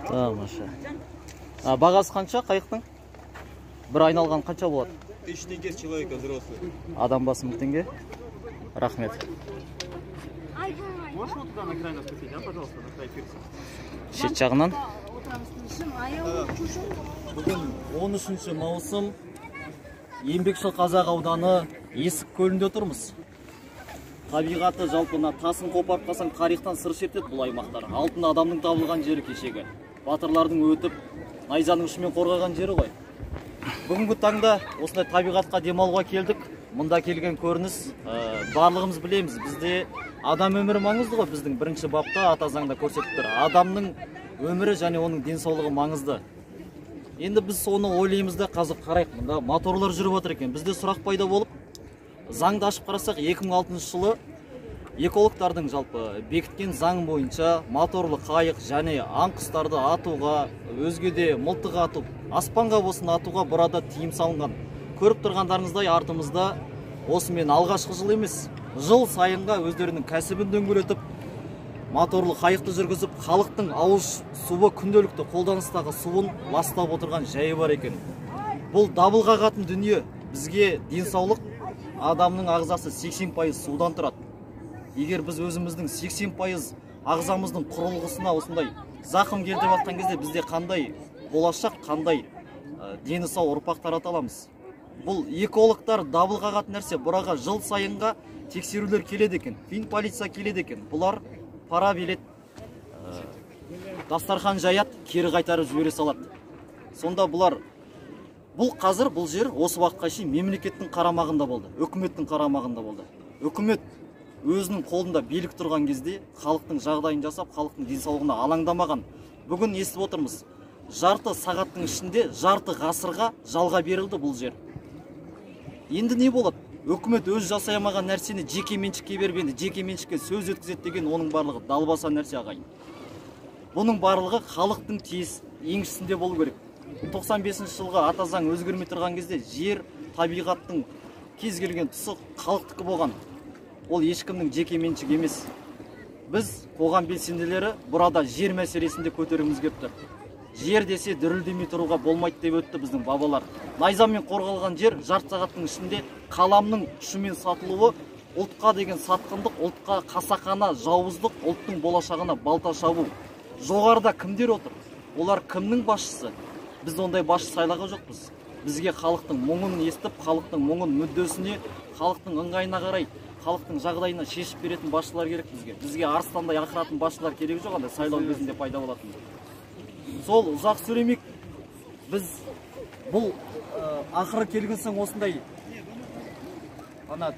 Тамаша. Бағасы қанша қайықтың? Бір айналған қанша болады? 1000 тенге человека взрослый. Адам басы 1000 тенге. Рахмет. Можешь вот туда на край нас купить, а, пожалуйста, на край пирса? Шет жағынан. Бүгін 13 маусым Еңбекші Қазақ ауданы Есік көлінде тұрмыз. Табиғаты жалпына тасын қопарып қалсаң тарихтан сыр шертеді бұл аймақтар. Алтын адамның табылған жері кешегі. Батырлардың өтіп, найзаның ұшымен қорғаған жері ғой. Бүгінгі таңда осындай табиғатқа демалуға келдік. Мұнда келген көрініс барлығымыз білеміз. Бізде адам өмірі маңызды ғой. Біздің бірінші бапта ата заңда көрсетіп тұр. Адамның өмірі және оның денсаулығы маңызды. Енді біз соны ойлаймыз да қазір қарайық. Мұнда моторлар жүріп отыр екен. Бізде сұрақ пайда болып, заңды ашып қарасақ 2006 жылы экологтардың жалпы бекіткен заң бойынша моторлы қайық және аң құстарды атуға, өзге де мылтық ату, аспанға болсын атуға burada тыйым салынған. Көріп тұрғандарыңыздай артымызда осымен алғашқы жыл емес, жыл сайынға өздерінің кәсібін дөңгелетіп, моторлы қайықты жүргізіп, халықтың ауыз суы күнделікті қолданыстағы суын ластап отырған жайы бар екен. Бұл дабыл қағатын дүние. Бізге денсаулық, адамның ағзасы 80% судан тұрады. Егер біз өзіміздің 80% ағзамыздың құрылғысына осындай зақым келтіріп жатқан кезде бізде қандай болашақ, қандай дені сау ұрпақ тарата аламыз? Бұл экологтар дабыл қағатын нәрсе. Бұраға жыл сайынға тексерулер келеді екен, полиция келеді екен. Бұлар пара береді, дастархан жаят, кері қайтарып жібере салады. Сонда бұл қазір бұл жер осы уақытқа шейін мемлекеттің қарамағында болды, үкіметтің қарамағында болды. Үкімет өзінің қолында билік тұрған кезде халықтың жағдайын жасап, халықтың денсаулығына алаңдамаған. Бүгін естіп отырмыз, жарты сағаттың ішінде жарты ғасырға жалға берілді бұл жер. Енді не болады? Үкімет өз жасай алмаған нәрсені жеке меншікке бербенді, жеке меншікке сөз өткізеді деген оның барлығы далбаса нәрсе ағайын. Бұның барлығы халықтың еншісінде болу керек. 95 жылға ата заң өзгермей тұрған кезде жер, табиғаттың кез келген тұсы халықтікі болған. Ол ешкімнің жеке меншік емес. Біз қоғам белсенділері burada жер мәселесінде көтеруіміз керек тұр. Жер десе дүрілдемей тұруға болмайды деп өтті біздің бабалар. Найзамен қорғалған жер жарты сағаттың ішінде қаламның күшімен сатылуы, ұлтқа деген сатқындық, ұлтқа қасақана жауыздық, ұлттың болашағына балта шабу. Жоғарыда кімдер отыр? Олар кімнің басшысы? Біз ондай басшы сайлаған жоқпыз. Бізге халықтың мұңын естіп, халықтың мұңын мүддесіне, халықтың ыңғайына қарай, халықтың жағдайына шешіп беретін басшылар керек бізге. Бізге арыстандай ақыратын басшылар керек жоқ, андай сайлау кезінде пайда болатын. Сол ұзақ сөйлемек, біз бұл ақыры келген соң осындай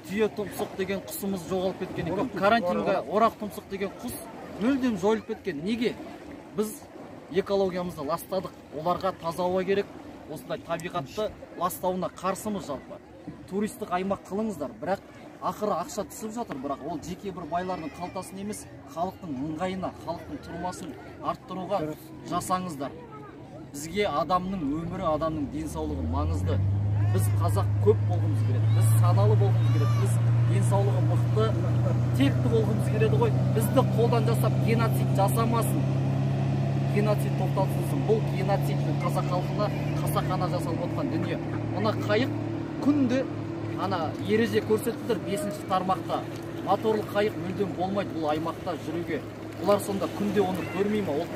түйе тұмсық деген құсымыз жоғалып кеткен екен. Карантинға орақ тұмсық деген құс мүлдем жойылып кеткен. Неге? Біз экологиямызды ластадық. Оларға таза ауа керек. Осындай табиғатты ластауына қарсымыз жалпы. Туристік аймақ қылыңыздар, бірақ ақыры ақша түсіп жатыр, бірақ ол жеке бір байлардың қалтасын емес, халықтың ыңғайына, халықтың тұрмасын арттыруға жасаңыздар. Бізге адамның өмірі, адамның денсаулығы маңызды. Біз қазақ көп болғымыз келеді, біз саналы болғымыз келеді, біз денсаулығы мықты, текті болғымыз келеді ғой. Бізді қолдан жасап геноцид жасамасын, геноцид тоқтатылсын. Бұл геноцид қазақ халқына қасақана жасалып отқан дүние. Мына қайық күнде ереже көрсетілдір 5-ші тармақта. Моторлы қайық мүлдем болмайды бұл аймақта жүруге. Олар сонда күнде оны көрмей ма, ол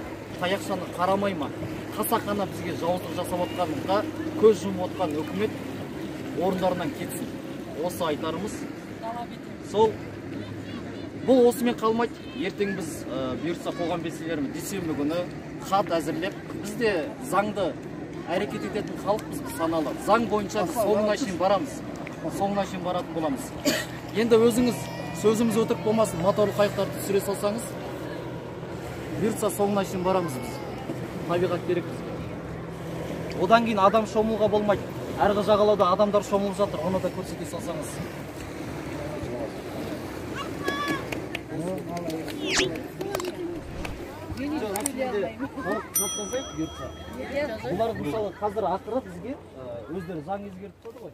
таяқшаны қарамай ма? Қасақана бізге жауыздық жасап отқанға көз жұмып отқан үкімет орындарынан кетсін. Осы айтарымыз. Сол бұл осымен қалмайды. Ертең біз бұйыртса қоғам белсенділері дүйсенбі күні хат әзірлеп, бізде заңды әрекет ететін халық біз саналы. Заң бойынша соңына шейін барамыз. Соңына шейін баратын боламыз. Енді өзіңіз сөзіміз өтірік болмасын, моторлы қайықтарды түсіре салсаңыз, бұйыртса соңына шейін барамыз біз. Табиғат керек бізге. Одан кейін адам шомылуға болмайды. Әргі жағалауда адамдар шомылып жатыр, оны да көрсете салсаңыз. Бұлар мысалы қазір ақыры бізге өздері заң өзгертіп қойды ғой.